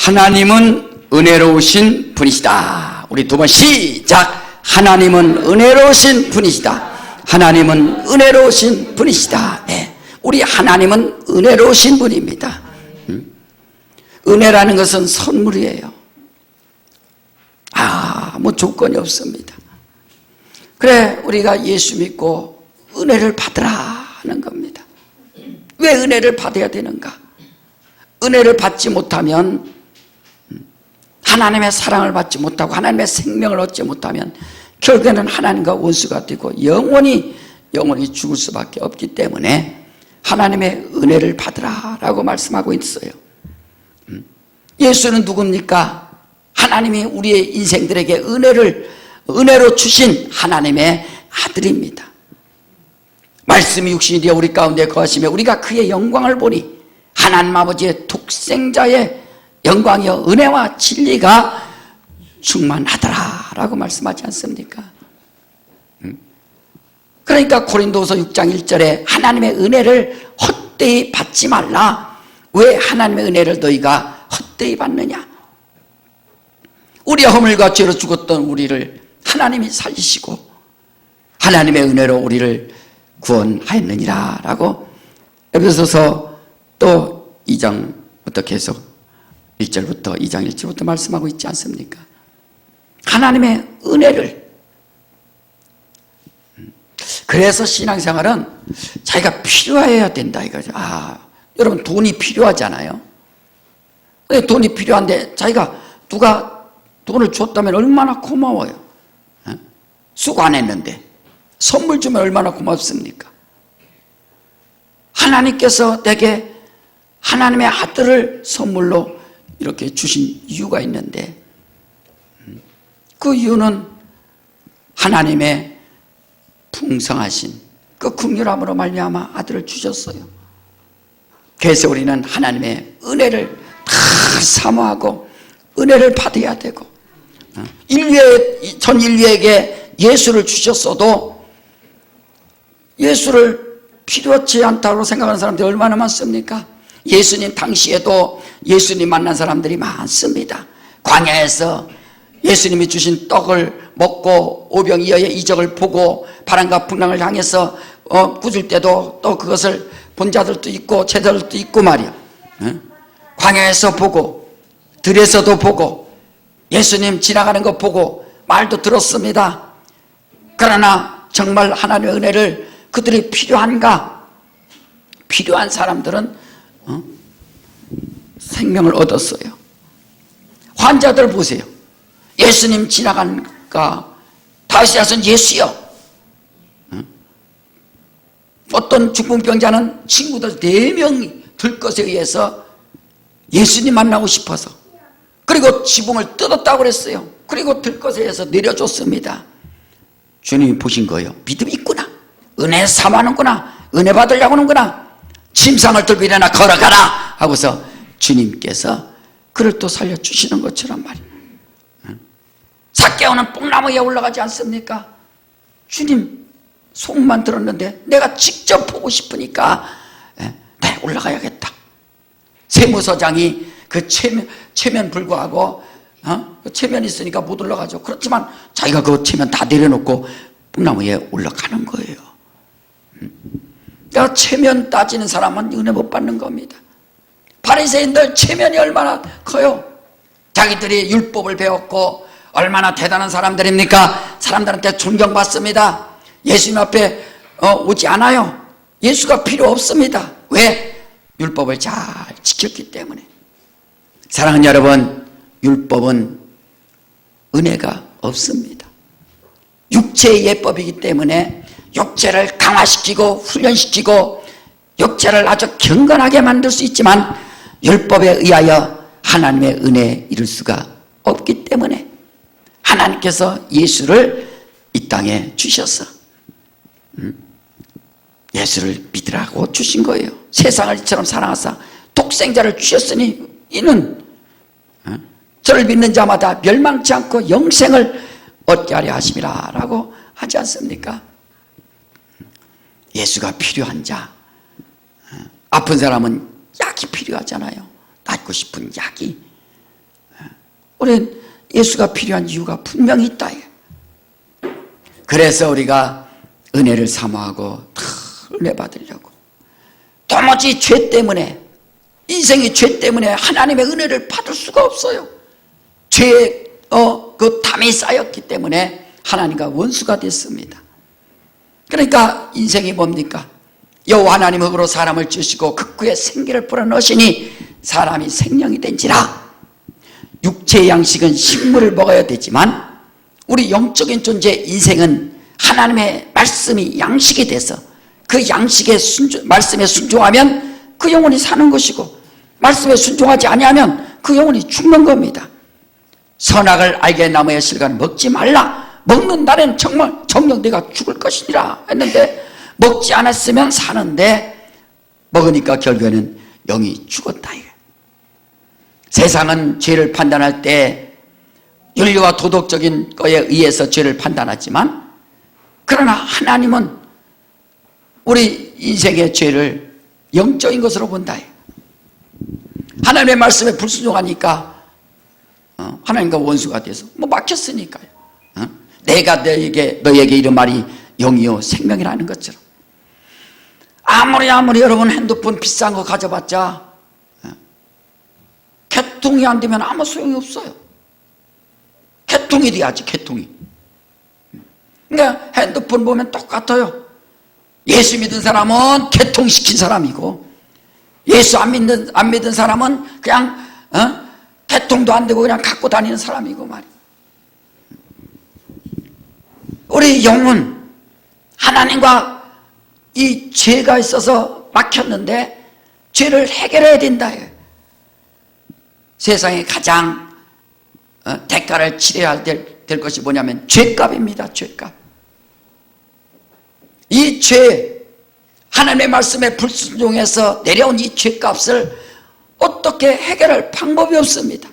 하나님은 은혜로우신 분이시다. 우리 두 번 시작. 하나님은 은혜로우신 분이시다. 하나님은 은혜로우신 분이시다. 네. 우리 하나님은 은혜로우신 분입니다. 은혜라는 것은 선물이에요. 아무 조건이 없습니다. 그래, 우리가 예수 믿고 은혜를 받으라 하는 겁니다. 왜 은혜를 받아야 되는가? 은혜를 받지 못하면, 하나님의 사랑을 받지 못하고 하나님의 생명을 얻지 못하면 결국에는 하나님과 원수가 되고 영원히 죽을 수밖에 없기 때문에 하나님의 은혜를 받으라 라고 말씀하고 있어요. 예수는 누굽니까? 하나님이 우리의 인생들에게 은혜로 주신 하나님의 아들입니다. 말씀이 육신이 되어 우리 가운데 거하시며 우리가 그의 영광을 보니 하나님 아버지의 독생자의 영광이여 은혜와 진리가 충만하더라 라고 말씀하지 않습니까? 그러니까 고린도후서 6장 1절에 하나님의 은혜를 헛되이 받지 말라. 왜 하나님의 은혜를 너희가 헛되이 받느냐? 우리의 허물과 죄로 죽었던 우리를 하나님이 살리시고 하나님의 은혜로 우리를 구원하였느니라 라고 에베소서 또 2장부터 계속 1절부터 2장 1절부터 말씀하고 있지 않습니까? 하나님의 은혜를. 그래서 신앙생활은 자기가 필요해야 된다 이거죠. 여러분 돈이 필요하잖아요. 돈이 필요한데 자기가 누가 돈을 줬다면 얼마나 고마워요. 수고 안 했는데 선물 주면 얼마나 고맙습니까? 하나님께서 내게 하나님의 아들을 선물로 이렇게 주신 이유가 있는데 그 이유는 하나님의 풍성하신 그 긍휼함으로 말미암아 아들을 주셨어요. 그래서 우리는 하나님의 은혜를 다 사모하고 은혜를 받아야 되고, 전 인류에게 예수를 주셨어도 예수를 필요치 않다고 생각하는 사람들이 얼마나 많습니까? 예수님 당시에도 예수님 만난 사람들이 많습니다. 광야에서 예수님이 주신 떡을 먹고 오병이어의 이적을 보고 바람과 풍랑을 향해서 꾸질 때도 또 그것을 본 자들도 있고 제자들도 있고 말이야. 광야에서 보고 들에서도 보고 예수님 지나가는 거 보고 말도 들었습니다. 그러나 정말 하나님의 은혜를 그들이 필요한가? 필요한 사람들은 생명을 얻었어요. 환자들 보세요. 예수님 지나가니까 다윗의 자손 예수여. 어떤 중풍병자는 친구들 4명이 들것에 의해서 예수님 만나고 싶어서, 그리고 지붕을 뜯었다고 그랬어요. 그리고 들것에 의해서 내려줬습니다. 주님이 보신 거예요. 믿음이 있구나, 은혜 삼하는구나, 은혜 받으려고 하는구나, 침상을 들고 일어나 걸어가라 하고서 주님께서 그를 또 살려주시는 것처럼 말이에요. 삭개오는 뽕나무 위에 올라가지 않습니까? 주님 소문만 들었는데 내가 직접 보고 싶으니까 네, 올라가야겠다. 세무서장이 그 체면 불구하고 그 체면이 있으니까 못 올라가죠. 그렇지만 자기가 그 체면 다 내려놓고 뽕나무 위에 올라가는 거예요. 그러니까 체면 따지는 사람은 은혜 못 받는 겁니다. 바리새인들 체면이 얼마나 커요. 자기들이 율법을 배웠고 얼마나 대단한 사람들입니까? 사람들한테 존경받습니다. 예수님 앞에 오지 않아요. 예수가 필요 없습니다. 왜? 율법을 잘 지켰기 때문에. 사랑하는 여러분, 율법은 은혜가 없습니다. 육체의 예법이기 때문에 육체를 강화시키고 훈련시키고 육체를 아주 경건하게 만들 수 있지만 율법에 의하여 하나님의 은혜에 이룰 수가 없기 때문에 하나님께서 예수를 이 땅에 주셨어. 예수를 믿으라고 주신 거예요. 세상을 이처럼 사랑하사 독생자를 주셨으니 이는 저를 믿는 자마다 멸망치 않고 영생을 얻게 하려 하심이라 라고 하지 않습니까? 예수가 필요한 자, 아픈 사람은 약이 필요하잖아요. 낫고 싶은 약이. 우리는 예수가 필요한 이유가 분명히 있다. 그래서 우리가 은혜를 사모하고 다 은혜 받으려고, 도무지 죄 때문에, 인생의 죄 때문에 하나님의 은혜를 받을 수가 없어요. 죄의 그 담이 쌓였기 때문에 하나님과 원수가 됐습니다. 그러니까 인생이 뭡니까? 여호와 하나님 흙으로 사람을 지으시고 극구에 생기를 불어넣으시니 사람이 생명이 된지라. 육체의 양식은 식물을 먹어야 되지만 우리 영적인 존재 인생은 하나님의 말씀이 양식이 돼서 그 양식에 말씀에 순종하면 그 영혼이 사는 것이고, 말씀에 순종하지 아니하면 그 영혼이 죽는 겁니다. 선악을 알게 나무의 실과는 먹지 말라. 먹는 날에는 정녕 네가 죽을 것이니라 했는데, 먹지 않았으면 사는데 먹으니까 결국에는 영이 죽었다. 세상은 죄를 판단할 때 윤리와 도덕적인 거에 의해서 죄를 판단하지만, 그러나 하나님은 우리 인생의 죄를 영적인 것으로 본다. 하나님의 말씀에 불순종하니까 하나님과 원수가 돼서 막혔으니까요. 내가 너에게 이런 말이 영이요 생명이라는 것처럼, 아무리 여러분 핸드폰 비싼 거 가져봤자 개통이 안 되면 아무 소용이 없어요. 개통이 돼야지, 개통이. 그러니까 핸드폰 보면 똑같아요. 예수 믿은 사람은 개통시킨 사람이고, 예수 안 믿은 사람은 그냥 개통도 안 되고 그냥 갖고 다니는 사람이고 말이에요. 우리 영은 하나님과 이 죄가 있어서 막혔는데 죄를 해결해야 된다. 세상에 가장 대가를 치러야 될 것이 뭐냐면 죄값입니다. 죄값. 이 죄, 하나님의 말씀에 불순종해서 내려온 이 죄값을 어떻게 해결할 방법이 없습니다.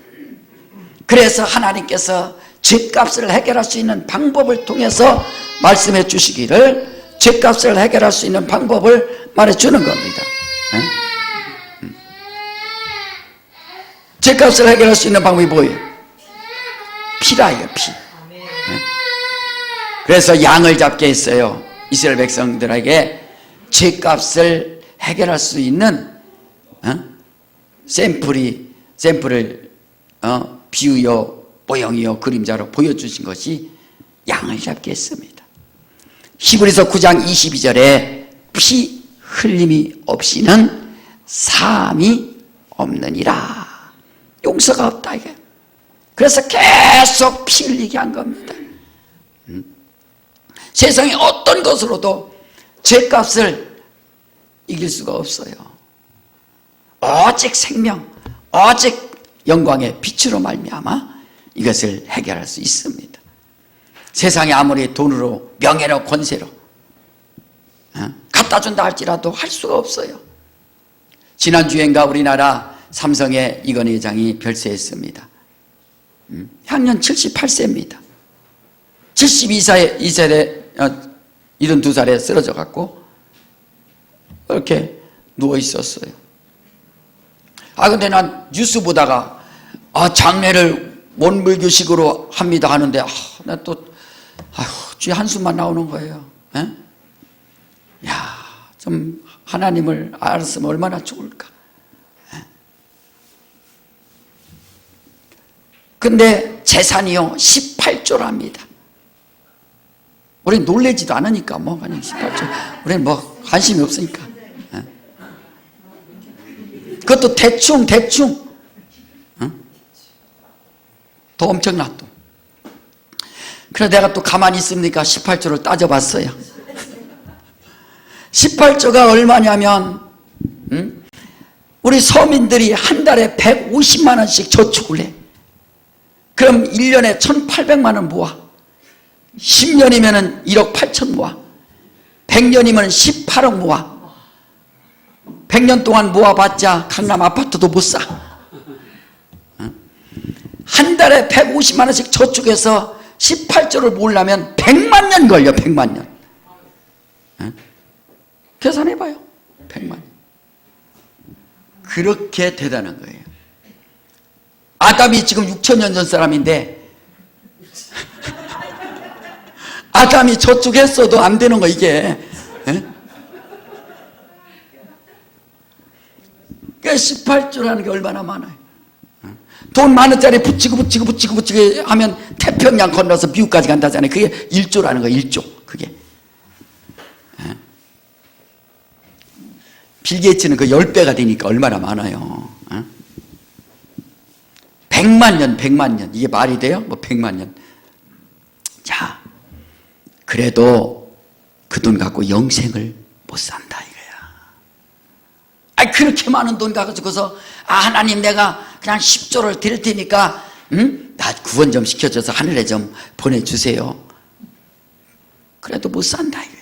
그래서 하나님께서 죄값을 해결할 수 있는 방법을 통해서 말씀해 주시기를, 죄값을 해결할 수 있는 방법을 말해주는 겁니다. 죄값을 해결할 수 있는 방법이 뭐예요? 피라예요, 피. 그래서 양을 잡게 했어요. 이스라엘 백성들에게 죄값을 해결할 수 있는 샘플을 비유요 모형이요 그림자로 보여주신 것이 양을 잡게 했습니다. 히브리서 9장 22절에 피 흘림이 없이는 사함이 없느니라. 용서가 없다 이게. 그래서 계속 피 흘리게 한 겁니다. 세상에 어떤 것으로도 죄값을 이길 수가 없어요. 오직 생명, 오직 영광의 빛으로 말미암아 이것을 해결할 수 있습니다. 세상에 아무리 돈으로, 명예로, 권세로 갖다 준다 할지라도 할 수가 없어요. 지난주엔가 우리나라 삼성의 이건희 회장이 별세했습니다. 향년 78세입니다. 72살에 쓰러져 갖고 이렇게 누워 있었어요. 근데 난 뉴스 보다가 장례를 원불교식으로 합니다 하는데 난 또 주의 한숨만 나오는 거예요. 좀 하나님을 알았으면 얼마나 좋을까. 근데 재산이요 18조랍니다. 우리 놀래지도 않으니까 그냥 18조. 우리는 관심이 없으니까. 그것도 대충 더 엄청나 또. 그래서 내가 또 가만히 있으니까 18조를 따져봤어요. 18조가 얼마냐면 우리 서민들이 한 달에 150만 원씩 저축을 해. 그럼 1년에 1,800만 원 모아. 10년이면 1억 8천 모아. 100년이면 18억 모아. 100년 동안 모아봤자 강남 아파트도 못 사. 한 달에 150만 원씩 저축해서 18조를 모으려면 100만 년 걸려. 100만 년. 계산해봐요. 100만 년. 그렇게 대단한 거예요. 아담이 지금 6천년 전 사람인데 아담이 저쪽 했어도 안 되는 거 이게. 예? 그러니까 18조라는 게 얼마나 많아요. 돈 많은 짜리 붙이고 하면 태평양 건너서 미국까지 간다잖아요. 그게 1조라는 거예요. 1조. 그게. 빌 게이츠는 그 10배가 되니까 얼마나 많아요. 100만 년. 이게 말이 돼요? 뭐 100만 년. 자, 그래도 그 돈 갖고 영생을 못 산다 이거야. 그렇게 많은 돈 가지고서 하나님 내가 그냥 10조를 드릴 테니까 나 구원 좀 시켜줘서 하늘에 좀 보내주세요. 그래도 못 산다 이거야.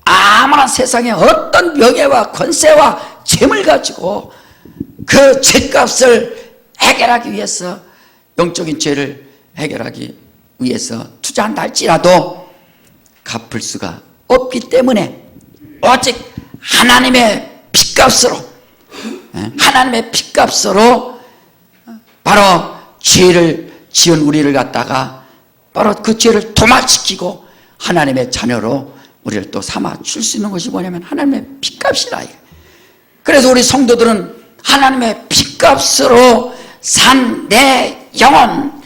아무나 세상에 어떤 명예와 권세와 재물 가지고 그 죄값을 해결하기 위해서, 영적인 죄를 해결하기 위해서 투자한다 할지라도 갚을 수가 없기 때문에 오직 하나님의 핏값으로, 하나님의 핏값으로 바로 죄를 지은 우리를 갖다가 바로 그 죄를 도말시키고 하나님의 자녀로 우리를 또 삼아 줄 수 있는 것이 뭐냐면 하나님의 핏값이라. 그래서 우리 성도들은 하나님의 핏값으로 산 내 영혼,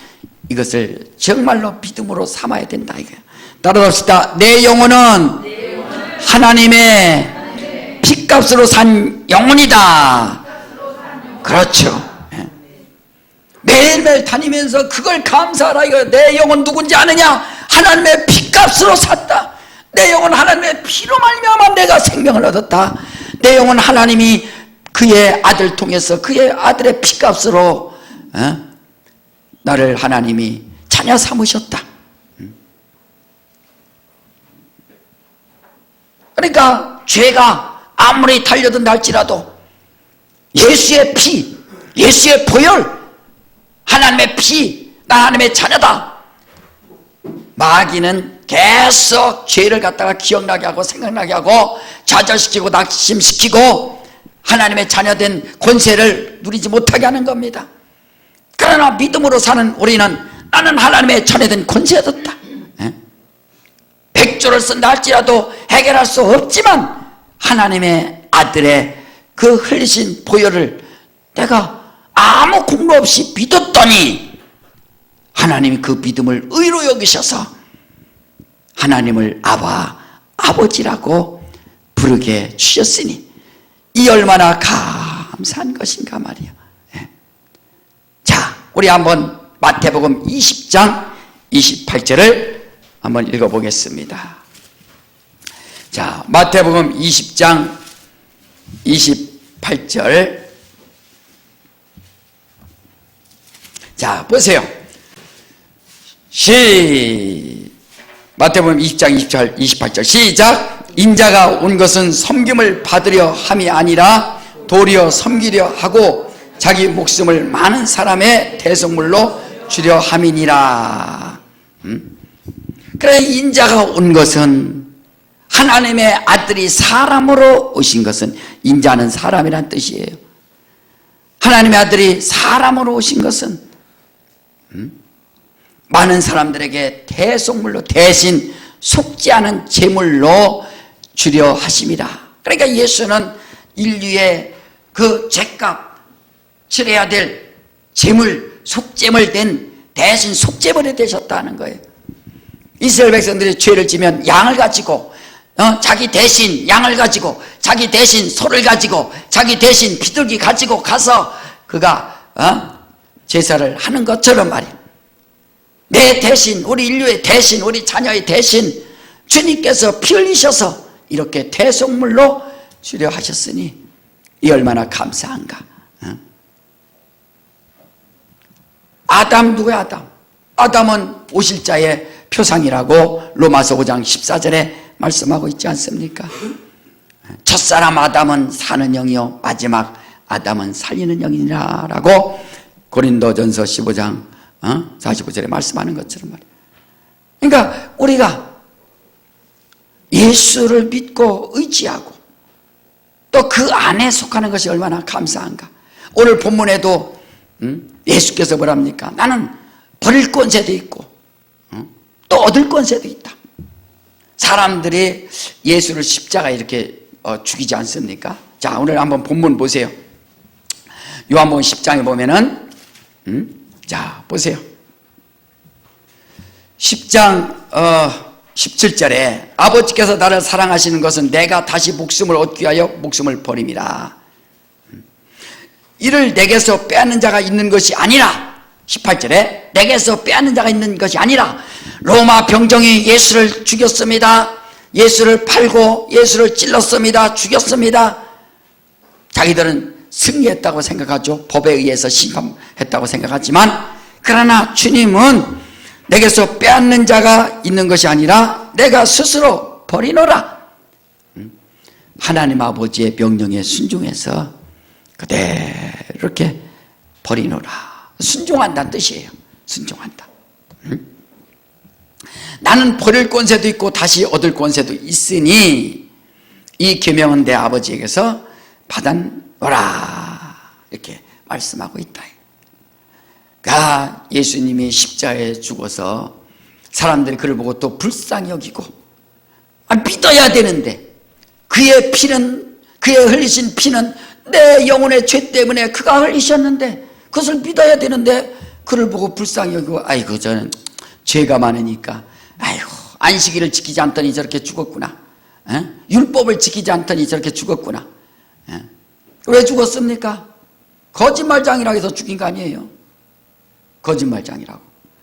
이것을 정말로 믿음으로 삼아야 된다 이거예요. 따라합시다. 내 영혼은 하나님의 핏값으로 산 영혼이다. 그렇죠. 매일매일 다니면서 그걸 감사하라 이거예요. 내 영혼 누군지 아느냐? 하나님의 핏값으로 샀다. 내 영혼 하나님의 피로 말미암아 내가 생명을 얻었다. 내 영혼 하나님이 그의 아들 통해서 그의 아들의 핏값으로 나를 하나님이 자녀 삼으셨다. 그러니까 죄가 아무리 달려든다 할지라도 예수의 피, 예수의 보혈, 하나님의 피, 나 하나님의 자녀다. 마귀는 계속 죄를 갖다가 기억나게 하고 생각나게 하고 좌절시키고 낙심시키고 하나님의 자녀된 권세를 누리지 못하게 하는 겁니다. 그러나 믿음으로 사는 우리는 나는 하나님의 자녀된 권세 얻었다. 100조를 쓴다 할지라도 해결할 수 없지만 하나님의 아들의 그 흘리신 보혈을 내가 아무 공로 없이 믿었더니 하나님이 그 믿음을 의로 여기셔서 하나님을 아바, 아버지라고 부르게 주셨으니 이 얼마나 감사한 것인가 말이야. 자, 우리 한번 마태복음 20장 28절을 한번 읽어보겠습니다. 자, 마태복음 20장 28절. 자, 보세요. 마태복음 20장 28절 시작. 인자가 온 것은 섬김을 받으려 함이 아니라 도리어 섬기려 하고 자기 목숨을 많은 사람의 대속물로 주려 함이니라. 그래, 인자가 온 것은, 하나님의 아들이 사람으로 오신 것은, 인자는 사람이란 뜻이에요. 하나님의 아들이 사람으로 오신 것은 많은 사람들에게 대속물로, 대신 속지 않은 제물로 주려 하심이라. 그러니까 예수는 인류의 그 죄값 치러야 될 제물, 속죄물 된 대신 속죄물이 되셨다는 거예요. 이스라엘 백성들이 죄를 지면 양을 가지고 자기 대신 양을 가지고, 자기 대신 소를 가지고, 자기 대신 비둘기 가지고 가서 그가 제사를 하는 것처럼 말이에요. 내 대신, 우리 인류의 대신, 우리 자녀의 대신 주님께서 피 흘리셔서 이렇게 대속물로 주려 하셨으니 이 얼마나 감사한가. 아담, 누구야 아담? 아담은 오실자의 표상이라고 로마서 5장 14절에 말씀하고 있지 않습니까? 첫사람 아담은 사는 영이요 마지막 아담은 살리는 영이니라 라고 고린도전서 15장 45절에 말씀하는 것처럼 말이에요. 그러니까 우리가 예수를 믿고 의지하고 또 그 안에 속하는 것이 얼마나 감사한가. 오늘 본문에도 예수께서 뭐랍니까? 나는 버릴 권세도 있고 또 얻을 권세도 있다. 사람들이 예수를 십자가에 이렇게 죽이지 않습니까? 자, 오늘 한번 본문 보세요. 요한복음 10장에 보면은 자, 보세요. 10장 17절에 아버지께서 나를 사랑하시는 것은 내가 다시 목숨을 얻기 위하여 목숨을 버림이라. 이를 내게서 빼앗는 자가 있는 것이 아니라, 18절에 내게서 빼앗는 자가 있는 것이 아니라 로마 병정이 예수를 죽였습니다. 예수를 팔고 예수를 찔렀습니다. 죽였습니다. 자기들은 승리했다고 생각하죠. 법에 의해서 심판했다고 생각하지만, 그러나 주님은 내게서 빼앗는 자가 있는 것이 아니라 내가 스스로 버리노라. 하나님 아버지의 명령에 순종해서 그대로 이렇게 버리노라. 순종한다는 뜻이에요. 순종한다. 나는 버릴 권세도 있고 다시 얻을 권세도 있으니 이 계명은 내 아버지에게서 받아노라. 이렇게 말씀하고 있다. 그러니까 예수님이 십자가에 죽어서 사람들이 그를 보고 또 불쌍히 여기고, 믿어야 되는데, 그의 피는, 그의 흘리신 피는 내 영혼의 죄 때문에 그가 흘리셨는데 그것을 믿어야 되는데 그를 보고 불쌍히 여기고, 아이고 저는 죄가 많으니까, 아이고 안식일을 지키지 않더니 저렇게 죽었구나, 율법을 지키지 않더니 저렇게 죽었구나. 왜 죽었습니까? 거짓말장이라고 해서 죽인 거 아니에요. 거짓말장이라고,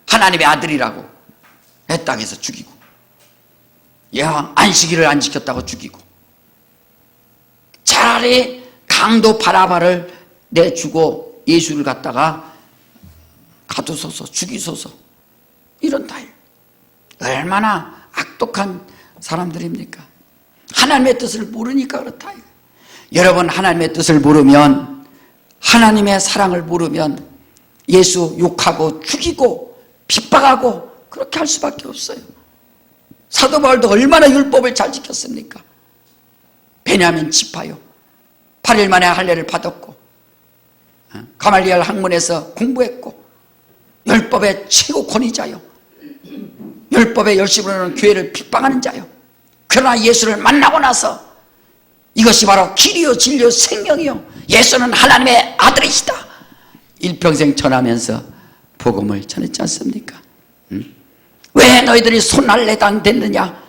하나님의 아들이라고 했다고 해서 죽이고, 안식일을 안 지켰다고 죽이고, 차라리 강도 바라바를 내주고 예수를 갖다가 가두소서, 죽이소서, 이런 타입. 얼마나 악독한 사람들입니까? 하나님의 뜻을 모르니까 그렇다. 여러분, 하나님의 뜻을 모르면, 하나님의 사랑을 모르면 예수 욕하고 죽이고 핍박하고 그렇게 할 수밖에 없어요. 사도 바울도 얼마나 율법을 잘 지켰습니까? 베냐민 지파요, 8일 만에 할례를 받았고, 가말리엘 학문에서 공부했고, 율법의 최고 권위자요, 율법에 열심히 하는 교회를 핍박하는 자요. 그러나 예수를 만나고 나서 이것이 바로 길이요 진리요 생명이요, 예수는 하나님의 아들이시다, 일평생 전하면서 복음을 전했지 않습니까? 왜 너희들이 손할례 당됐느냐?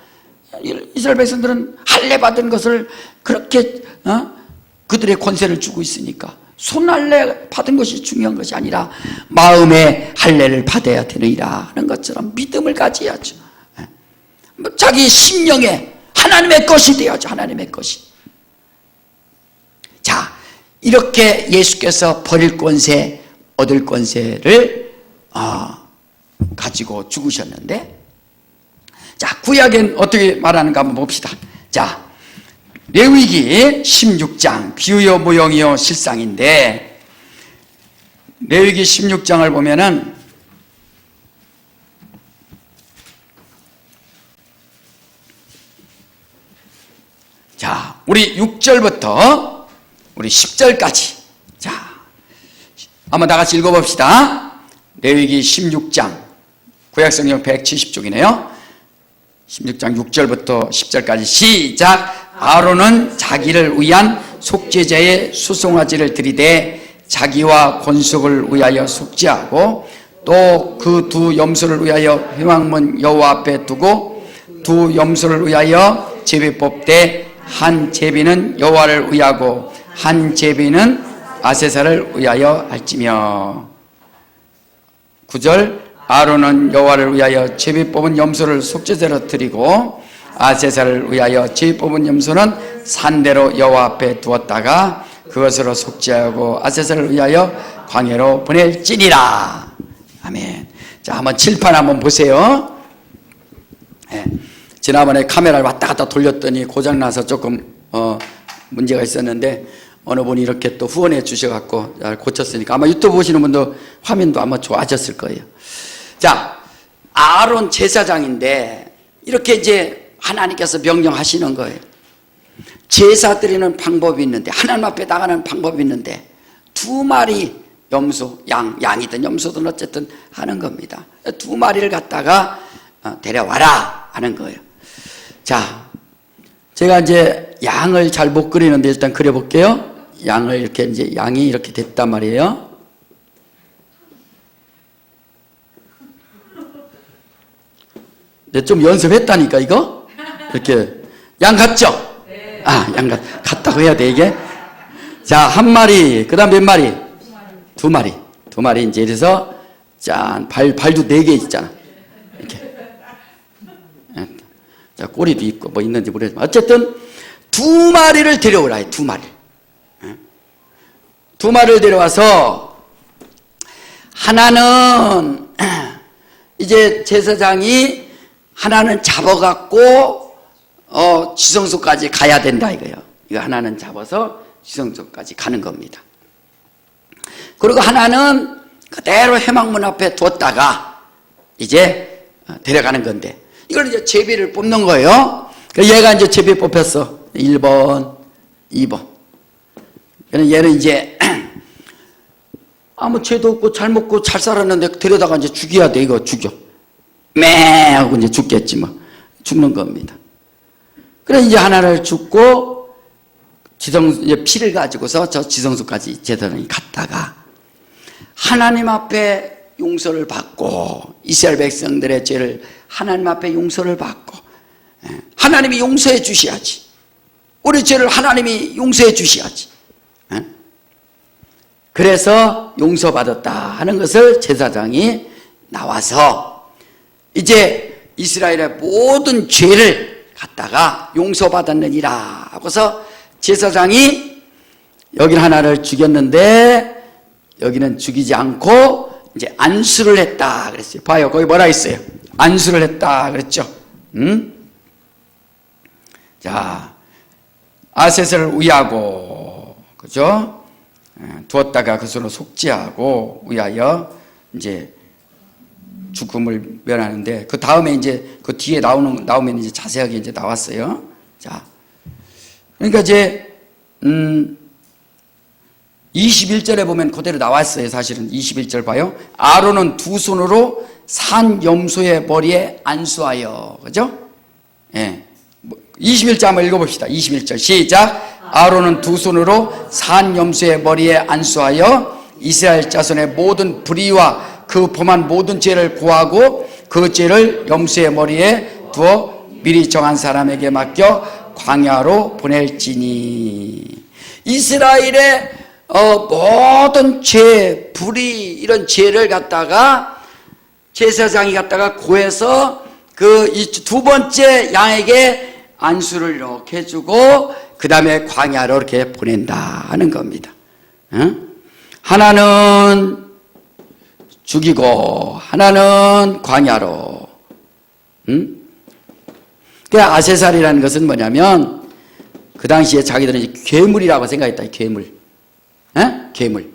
이스라엘 백성들은 할례 받은 것을 그렇게 그들의 권세를 주고 있으니까 손할례 받은 것이 중요한 것이 아니라 마음의 할례를 받아야 되느니라 하는 것처럼 믿음을 가져야죠. 자기 심령에 하나님의 것이 되어야죠. 하나님의 것이. 자, 이렇게 예수께서 버릴 권세, 얻을 권세를 가지고 죽으셨는데, 자, 구약엔 어떻게 말하는가 한번 봅시다. 자, 레위기 16장, 비유요 모형이요 실상인데, 레위기 16장을 보면은 자, 우리 6절부터 우리 10절까지, 자, 한번 다 같이 읽어봅시다. 레위기 16장, 구약성경 170쪽이네요. 16장 6절부터 10절까지 시작. 아론은 자기를 위한 속죄제의 수송아지를 들이대 자기와 권속을 위하여 속죄하고, 또 그 두 염소를 위하여 회막문 여호와 앞에 두고 두 염소를 위하여 제비 뽑되, 한 제비는 여호와를 위하고 한 제비는 아세사를 위하여 할지며. 9절. 아론은 여호와를 위하여 제비 뽑은 염소를 속죄제로 드리고 아세사를 위하여 제비 뽑은 염소는 산대로 여호와 앞에 두었다가 그것으로 속죄하고 아세사를 위하여 광야로 보낼지니라. 아멘. 자, 한번 칠판 한번 보세요. 네. 지난번에 카메라를 왔다 갔다 돌렸더니 고장나서 조금 문제가 있었는데, 어느 분이 이렇게 또 후원해 주셔갖고 고쳤으니까 아마 유튜브 보시는 분도 화면도 아마 좋아졌을 거예요. 자, 아론 제사장인데 이렇게 이제 하나님께서 명령하시는 거예요. 제사 드리는 방법이 있는데, 하나님 앞에 나가는 방법이 있는데, 두 마리 염소, 양이든 염소든 어쨌든 하는 겁니다. 2마리를 갖다가 데려와라 하는 거예요. 자, 제가 이제 양을 잘 못 그리는데 일단 그려볼게요. 양을 이렇게 이제 양이 이렇게 됐단 말이에요. 좀 연습했다니까 이거? 이렇게 양 같죠? 양 같다고 해야 돼 이게? 자, 1마리, 그 다음 몇 마리? 2마리. 2마리 이제 이래서 짠, 발도 4개 있잖아. 이렇게. 자, 꼬리도 있고 뭐 있는지 모르겠지만 어쨌든 2마리를 데려오라 해. 2마리. 2마리를 데려와서 하나는 이제 제사장이 하나는 잡아갖고 지성소까지 가야 된다 이거예요. 이거 하나는 잡아서 지성소까지 가는 겁니다. 그리고 하나는 그대로 회막문 앞에 뒀다가 이제 데려가는 건데 이걸 이제 제비를 뽑는 거예요. 얘가 이제 제비 뽑혔어. 1번, 2번. 얘는 이제 아무 죄도 없고 잘 먹고 잘 살았는데 데려다가 이제 죽여야 돼. 이거 죽여. 매 하고 이제 죽겠지 뭐. 죽는 겁니다. 그래 이제 하나를 죽고 이제 피를 가지고서 저 지성소까지 제사장이 갔다가 하나님 앞에 용서를 받고 이스라엘 백성들의 죄를 하나님 앞에 용서를 받고 하나님이 용서해 주셔야지. 우리 죄를 하나님이 용서해 주셔야지. 그래서 용서받았다 하는 것을 제사장이 나와서 이제 이스라엘의 모든 죄를 갖다가 용서받았느니라 하고서 제사장이 여기 하나를 죽였는데 여기는 죽이지 않고 이제 안수를 했다 그랬어요. 봐요. 거기 뭐라 했어요? 안수를 했다 그랬죠. 자, 아세스를 위하고 그죠? 두었다가 그 손으로 속죄하고 위하여 이제 죽음을 면하는데 그 다음에 이제 그 뒤에 나오면 이제 자세하게 이제 나왔어요. 자, 그러니까 이제 21절에 보면 그대로 나왔어요. 사실은 21절 봐요. 아론은 2 손으로 산 염소의 머리에 안수하여 그죠? 예. 21절 한번 읽어봅시다. 21절 시작. 아론은 2 손으로 산 염소의 머리에 안수하여 이스라엘 자손의 모든 불의와 그 범한 모든 죄를 고하고 그 죄를 염소의 머리에 두어 미리 정한 사람에게 맡겨 광야로 보낼지니. 이스라엘의 모든 죄, 불의 이런 죄를 갖다가 제사장이 갖다가 고해서 그 이 2번째 양에게 안수를 이렇게 해주고 그 다음에 광야로 이렇게 보낸다 하는 겁니다. 하나는 죽이고 하나는 광야로. 그 아세살이라는 것은 뭐냐면 그 당시에 자기들은 괴물이라고 생각했다. 괴물. 괴물.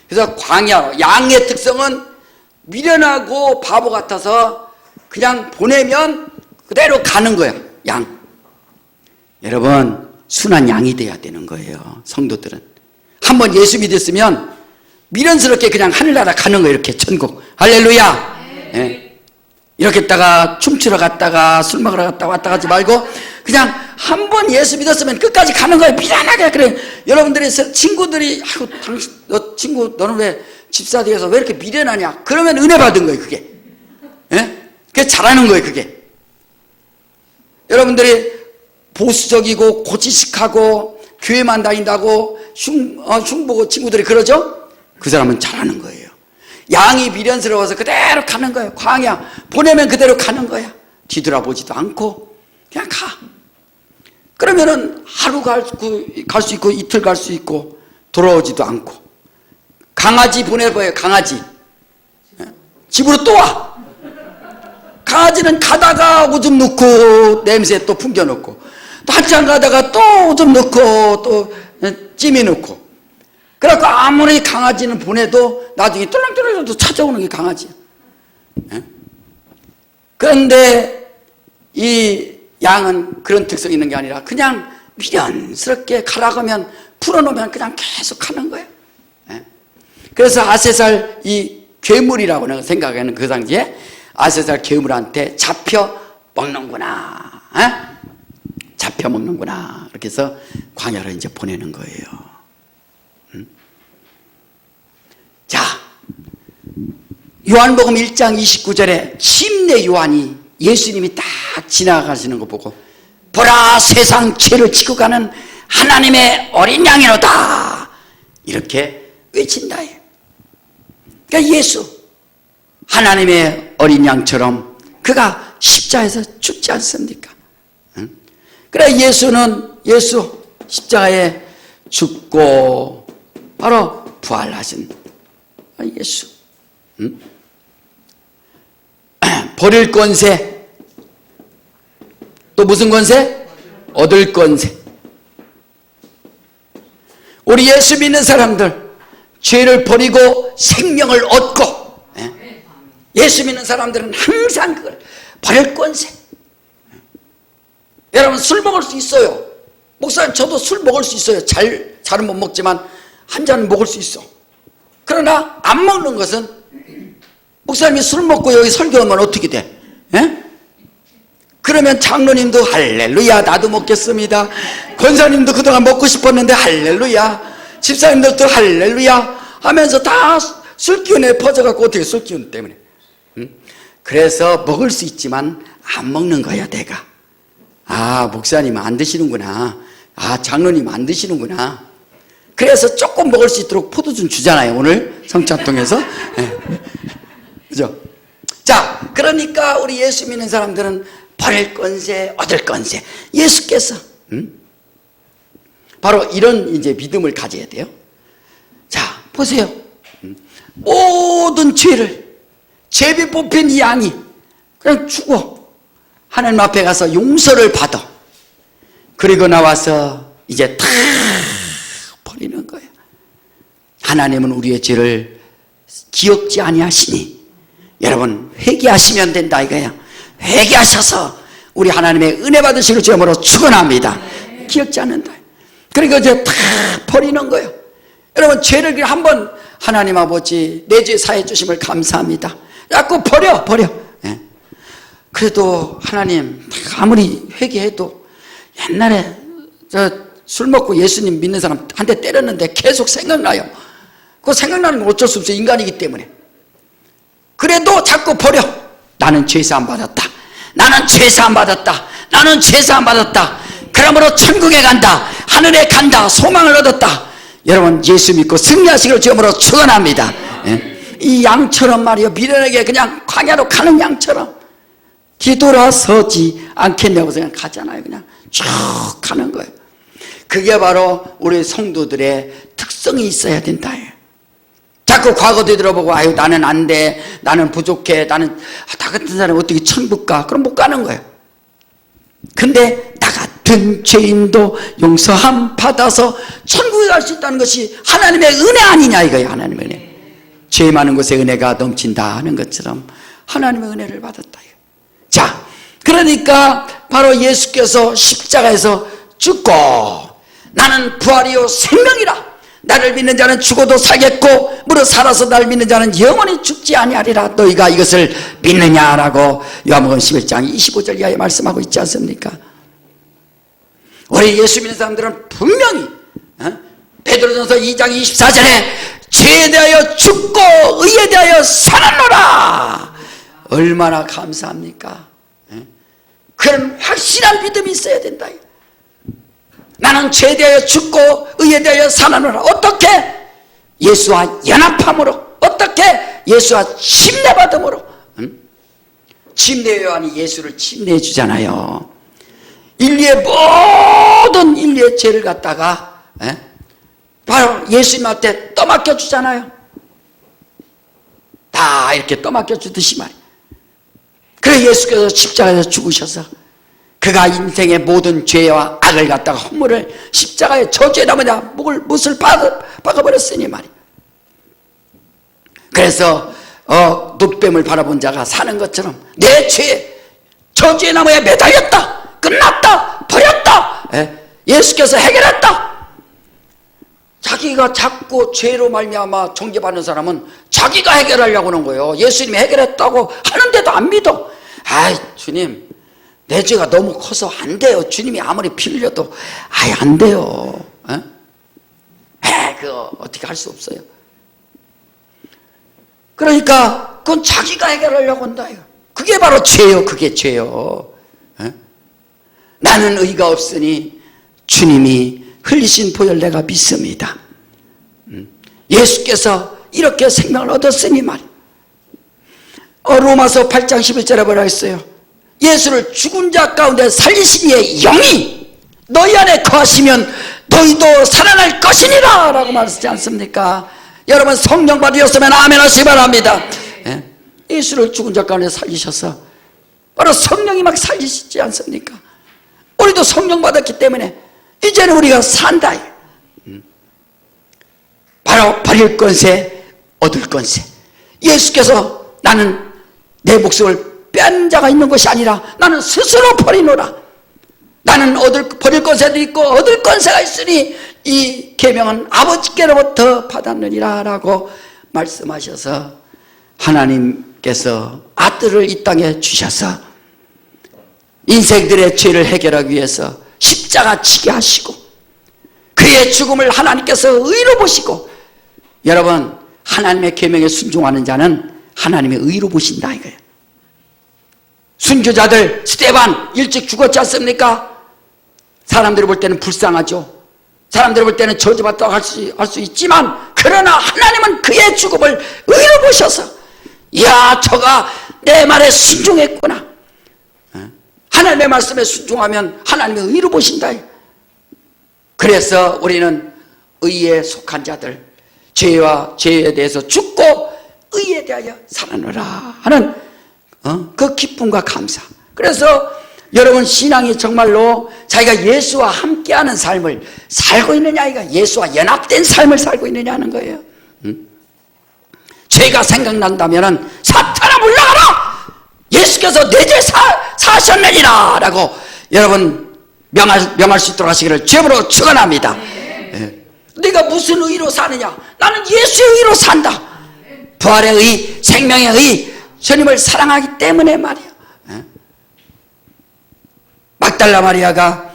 그래서 광야로. 양의 특성은 미련하고 바보 같아서 그냥 보내면 그대로 가는 거야. 양. 여러분 순한 양이 돼야 되는 거예요. 성도들은 한번 예수 믿었으면 미련스럽게 그냥 하늘나라 가는 거예요. 이렇게 천국. 할렐루야. 네. 이렇게 있다가 춤추러 갔다가 술 먹으러 갔다가 왔다 가지 말고 그냥 한번 예수 믿었으면 끝까지 가는 거예요. 미련하게. 그래 여러분들이 친구들이 아이고 당신 너 친구 너는 왜 집사 되어서 왜 이렇게 미련하냐 그러면 은혜 받은 거예요. 그게. 그게 잘하는 거예요. 그게. 여러분들이 보수적이고 고지식하고 교회만 다닌다고 흉보고 친구들이 그러죠? 그 사람은 잘하는 거예요. 양이 미련스러워서 그대로 가는 거예요. 광야 보내면 그대로 가는 거야. 뒤돌아보지도 않고 그냥 가. 그러면은 하루 갈 수 있고 이틀 갈 수 있고 돌아오지도 않고. 강아지 보내봐요. 강아지 집으로 또 와. 강아지는 가다가 오줌 넣고 냄새 또 풍겨놓고 또 한참 가다가 또 오줌 넣고 또 찜이 넣고. 그래갖고 아무리 강아지는 보내도 나중에 똘랑똘랑도 찾아오는 게 강아지야. 그런데 이 양은 그런 특성이 있는 게 아니라 그냥 미련스럽게 가라고 하면 풀어놓으면 그냥 계속 가는 거예요. 그래서 아세살 이 괴물이라고 내가 생각하는 그 당시에 아세살 괴물한테 잡혀 먹는구나. 잡혀 먹는구나. 이렇게 해서 광야로 이제 보내는 거예요. 자, 요한복음 1장 29절에 침례 요한이 예수님이 딱 지나가시는 거 보고 보라 세상 죄를 지고 가는 하나님의 어린 양이로다 이렇게 외친다. 그러니까 예수 하나님의 어린 양처럼 그가 십자가에서 죽지 않습니까? 그래 예수 십자가에 죽고 바로 부활하신 예수. 버릴 권세, 또 무슨 권세? 얻을 권세. 우리 예수 믿는 사람들 죄를 버리고 생명을 얻고, 예수 믿는 사람들은 항상 그걸 버릴 권세. 여러분 술 먹을 수 있어요. 목사님 저도 술 먹을 수 있어요. 잘은 못 먹지만 한 잔은 먹을 수 있어. 그러나 안 먹는 것은, 목사님이 술 먹고 여기 설교하면 어떻게 돼? 그러면 장로님도 할렐루야 나도 먹겠습니다. 권사님도 그동안 먹고 싶었는데 할렐루야, 집사님들도 할렐루야 하면서 다 술 기운에 퍼져갖고 어떻게 술 기운 때문에. 그래서 먹을 수 있지만 안 먹는 거야 내가. 아 목사님은 안 드시는구나, 아 장로님 안 드시는구나. 그래서 조금 먹을 수 있도록 포도 좀 주잖아요 오늘 성찬통에서. 그죠? 자, 그러니까 우리 예수 믿는 사람들은 버릴 권세, 얻을 권세. 예수께서 바로 이런 이제 믿음을 가져야 돼요. 자, 보세요. 모든 죄를 제비 뽑힌 이 양이 그냥 죽어 하나님 앞에 가서 용서를 받아. 그리고 나와서 이제 다 버리는 거예요. 하나님은 우리의 죄를 기억지 아니하시니 여러분 회개하시면 된다 이거예요. 회개하셔서 우리 하나님의 은혜 받으시는 죄물로 축원합니다. 기억지 않는다. 그리고 이제 다 버리는 거예요. 여러분 죄를 한번 하나님 아버지 내 죄 사해 주심을 감사합니다. 자꾸 버려. 그래도 하나님 아무리 회개해도 옛날에 저 술 먹고 예수님 믿는 사람 한 대 때렸는데 계속 생각나요. 그거 생각나는 건 어쩔 수 없어요. 인간이기 때문에. 그래도 자꾸 버려. 나는 죄사함 받았다. 나는 죄사함 받았다. 나는 죄사함 받았다. 그러므로 천국에 간다. 하늘에 간다. 소망을 얻었다. 여러분 예수 믿고 승리하시기를 주님으로 축원합니다. 이 양처럼 말이요, 미련하게 그냥 광야로 가는 양처럼 뒤돌아서지 않겠냐고 생각하잖아요. 그냥 쭉 가는 거예요. 그게 바로 우리 성도들의 특성이 있어야 된다. 자꾸 과거 되돌아보고 아유 나는 안 돼, 나는 부족해, 나는 나 같은 사람이 어떻게 천국 가? 그럼 못 가는 거예요. 근데 나 같은 죄인도 용서함 받아서 천국에 갈 수 있다는 것이 하나님의 은혜 아니냐 이거예요. 하나님의 은혜. 죄 많은 곳에 은혜가 넘친다 하는 것처럼 하나님의 은혜를 받았다. 자, 그러니까 바로 예수께서 십자가에서 죽고 나는 부활이요 생명이라, 나를 믿는 자는 죽어도 살겠고 무릇 살아서 나를 믿는 자는 영원히 죽지 아니하리라. 너희가 이것을 믿느냐라고 요한복음 11장 25절 이하에 말씀하고 있지 않습니까? 우리 예수 믿는 사람들은 분명히 베드로전서 2장 24절에 죄에 대하여 죽고 의에 대하여 살았노라. 얼마나 감사합니까? 그런 확실한 믿음이 있어야 된다. 나는 죄에 대하여 죽고 의에 대하여 살았노라. 어떻게? 예수와 연합함으로. 어떻게? 예수와 침례받음으로. 침례 요한이 예수를 침례해 주잖아요. 인류의 모든 인류의 죄를 갖다가 바로 예수님한테 떠맡겨 주잖아요. 다 이렇게 떠맡겨 주듯이 말이에요. 그래 예수께서 십자가에서 죽으셔서 그가 인생의 모든 죄와 악을 갖다가 허물을 십자가에 저주에 남으냐 못을 박아버렸으니 말이에요. 그래서 눕뱀을 바라본 자가 사는 것처럼 내 죄 저주의 나무에 매달렸다, 끝났다, 버렸다, 예수께서 해결했다. 자기가 자꾸 죄로 말미암아 정죄받는 사람은 자기가 해결하려고 하는 거예요. 예수님이 해결했다고 하는데도 안 믿어. 아이, 주님, 내 죄가 너무 커서 안 돼요. 주님이 아무리 피 흘려도 아예 안 돼요. 그거 어떻게 할 수 없어요. 그러니까 그건 자기가 해결하려고 한다. 그게 바로 죄요. 그게 죄요. 나는 의가 없으니 주님이 흘리신 보혈 내가 믿습니다. 예수께서 이렇게 생명을 얻었으니 말이에요. 로마서 8장 11절에 뭐라 했어요? 예수를 죽은 자 가운데 살리신 이의 영이 너희 안에 거하시면 너희도 살아날 것이니라 라고 말했지 않습니까? 여러분, 성령 받으셨으면 아멘 하시기 바랍니다. 예수를 죽은 자 가운데 살리셔서 바로 성령이 막 살리시지 않습니까? 우리도 성령 받았기 때문에 이제는 우리가 산다. 바로 버릴 건세 얻을 건세. 예수께서 나는 내 목숨을 뺀 자가 있는 것이 아니라 나는 스스로 버리노라. 나는 버릴 건세도 있고 얻을 건세가 있으니 이 계명은 아버지께로부터 받았느니라 라고 말씀하셔서 하나님께서 아들을 이 땅에 주셔서 인생들의 죄를 해결하기 위해서 십자가 지게 하시고 그의 죽음을 하나님께서 의로 보시고, 여러분, 하나님의 계명에 순종하는 자는 하나님의 의로 보신다 이거예요. 순교자들 스데반 일찍 죽었지 않습니까? 사람들이 볼 때는 불쌍하죠. 사람들이 볼 때는 저주받다고 할 수 있지만, 그러나 하나님은 그의 죽음을 의로 보셔서, 이야, 저가 내 말에 순종했구나. 하나님의 말씀에 순종하면 하나님의 의로 보신다. 그래서 우리는 의에 속한 자들, 죄와 죄에 대해서 죽고 의에 대하여 살아노라 하는 그 기쁨과 감사. 그래서 여러분, 신앙이 정말로 자기가 예수와 함께하는 삶을 살고 있느냐, 이가 예수와 연합된 삶을 살고 있느냐 하는 거예요. 죄가 생각난다면 사탄아 물러가라! 예수께서 내 죄 사하셨느니라 라고 여러분 명할 수 있도록 하시기를 주님으로 축원합니다. 네가 무슨 의로 사느냐? 나는 예수의 의로 산다. 부활의 의, 생명의 의, 주님을 사랑하기 때문에 말이야. 막달라 마리아가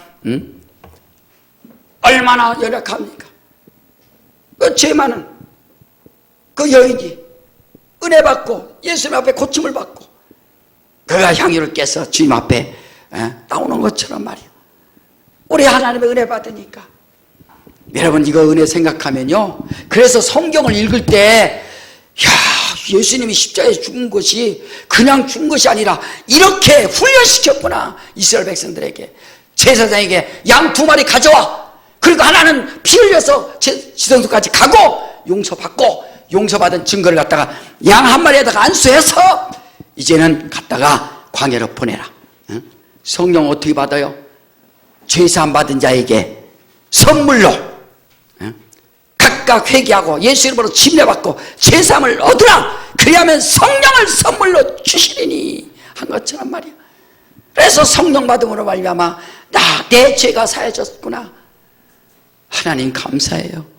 얼마나 연약합니까? 그 죄 많은 그 여인이 은혜 받고 예수님 앞에 고침을 받고 그가 향유를 깨서 주님 앞에 나오는 것처럼 말이야. 우리 하나님의 은혜 받으니까. 여러분, 이거 은혜 생각하면요, 그래서 성경을 읽을 때, 야, 예수님이 십자가에 죽은 것이 그냥 죽은 것이 아니라 이렇게 훈련시켰구나. 이스라엘 백성들에게, 제사장에게 양 2마리 가져와. 그리고 하나는 피 흘려서 지성소까지 가고 용서받고, 용서받은 증거를 갖다가 양 1마리에다가 안수해서 이제는 갖다가 광야로 보내라. 성령 어떻게 받아요? 죄사함 받은 자에게 선물로 각각 회개하고 예수 이름으로 침례받고 죄사함을 얻으라. 그리하면 성령을 선물로 주시리니 한 것처럼 말이야. 그래서 성령 받음으로 말미암아 내 죄가 사해졌구나. 하나님 감사해요.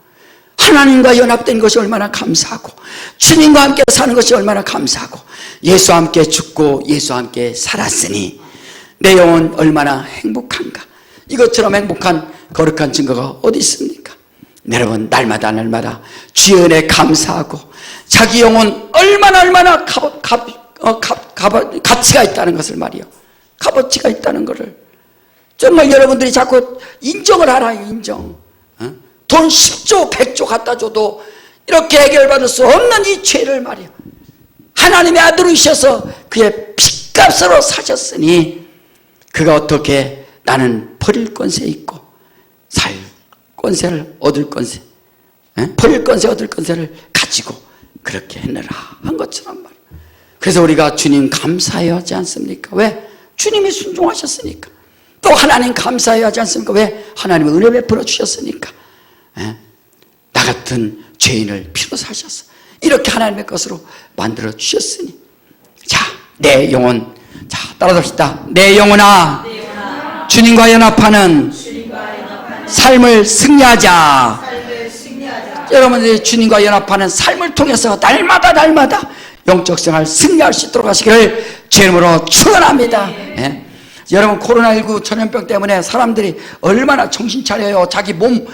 하나님과 연합된 것이 얼마나 감사하고, 주님과 함께 사는 것이 얼마나 감사하고, 예수와 함께 죽고 예수와 함께 살았으니 내 영혼 얼마나 행복한가. 이것처럼 행복한 거룩한 증거가 어디 있습니까? 여러분, 날마다 주의 은혜 감사하고 자기 영혼 얼마나 가치가 있다는 것을 말이요, 값어치가 있다는 것을 정말 여러분들이 자꾸 인정을 하라요. 인정. 돈 10조 100조 갖다 줘도 이렇게 해결받을 수 없는 이 죄를 말이요, 하나님의 아들이셔서 그의 핏값으로 사셨으니 그가 어떻게 나는 버릴 권세 있고 살 권세를 얻을 권세, 버릴 권세 얻을 권세를 가지고 그렇게 했느라 한 것처럼 말이에요. 그래서 우리가 주님 감사해야 하지 않습니까? 왜? 주님이 순종하셨으니까. 또 하나님 감사해야 하지 않습니까? 왜? 하나님의 은혜 베풀어 주셨으니까. 나 같은 죄인을 피로 사셨어. 이렇게 하나님의 것으로 만들어 주셨으니, 자, 내 영혼, 자, 따라합시다. 내 영혼아, 주님과 연합하는 삶을 승리하자. 여러분들이 주님과 연합하는 삶을 통해서 날마다 영적 생활 승리할 수 있도록 하시기를 주 이름으로 축원합니다. 예? 여러분, 코로나19 전염병 때문에 사람들이 얼마나 정신 차려요. 자기 몸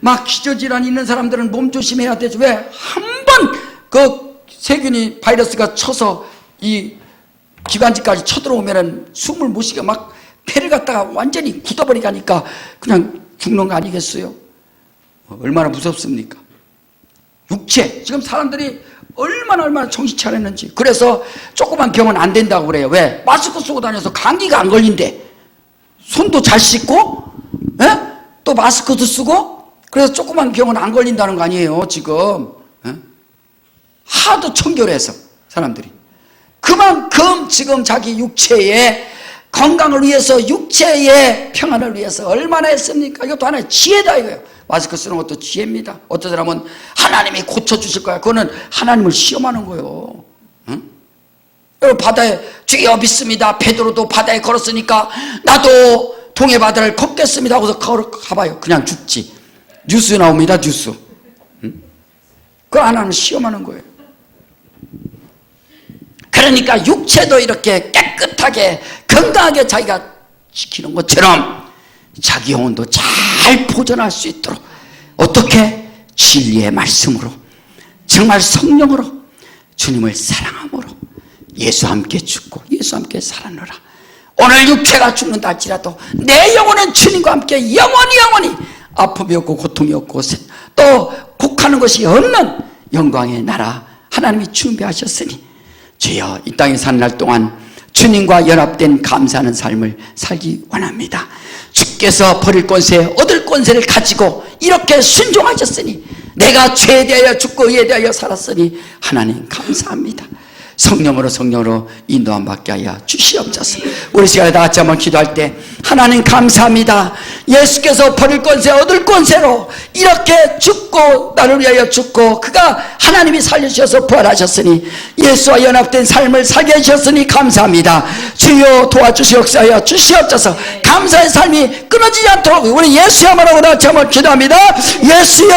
막 기저질환 있는 사람들은 몸 조심해야 되죠. 왜? 한 번 그 세균이 바이러스가 쳐서 이 기관지까지 쳐들어오면은 숨을 못 쉬게 막 폐를 갖다가 완전히 굳어버리게 하니까 그냥 죽는 거 아니겠어요? 얼마나 무섭습니까? 육체, 지금 사람들이 얼마나 정신 차렸는지. 그래서 조그만 병은 안 된다고 그래요. 왜? 마스크 쓰고 다녀서 감기가 안 걸린대. 손도 잘 씻고, 예? 또 마스크도 쓰고, 그래서 조그만 병은 안 걸린다는 거 아니에요, 지금. 예? 하도 청결해서 사람들이. 그만큼 지금 자기 육체의 건강을 위해서, 육체의 평안을 위해서 얼마나 했습니까? 이것도 하나의 지혜다 이거예요. 마스크 쓰는 것도 지혜입니다. 어떤 사람은 하나님이 고쳐주실 거야. 그거는 하나님을 시험하는 거예요. 응? 여러분, 바다에 주여 믿습니다. 베드로도 바다에 걸었으니까 나도 동해 바다를 걷겠습니다 하고서 가봐요. 그냥 죽지. 뉴스 나옵니다. 뉴스. 응? 그거 하나님을 시험하는 거예요. 그러니까 육체도 이렇게 깨끗하게 건강하게 자기가 지키는 것처럼 자기 영혼도 잘 보존할 수 있도록 어떻게? 진리의 말씀으로, 정말 성령으로, 주님을 사랑함으로, 예수와 함께 죽고 예수와 함께 살아노라. 오늘 육체가 죽는다 할지라도 내 영혼은 주님과 함께 영원히 아픔이 없고 고통이 없고 또 곡하는 것이 없는 영광의 나라 하나님이 준비하셨으니 주여, 이 땅에 사는 날 동안 주님과 연합된 감사하는 삶을 살기 원합니다. 주께서 버릴 권세 얻을 권세를 가지고 이렇게 순종하셨으니 내가 죄에 대하여 죽고 의에 대하여 살았으니 하나님 감사합니다. 성령으로 인도함 받게 하여 주시옵소서. 우리 시간에 다 같이 한번 기도할 때 하나님 감사합니다. 예수께서 버릴 권세 얻을 권세로 이렇게 죽고 나를 위하여 죽고 그가 하나님이 살려주셔서 부활하셨으니 예수와 연합된 삶을 살게 해주셨으니 감사합니다. 주여 도와주시 역사하여 주시옵소서. 감사의 삶이 끊어지지 않도록 우리 예수야말로 다 같이 한번 기도합니다. 예수여.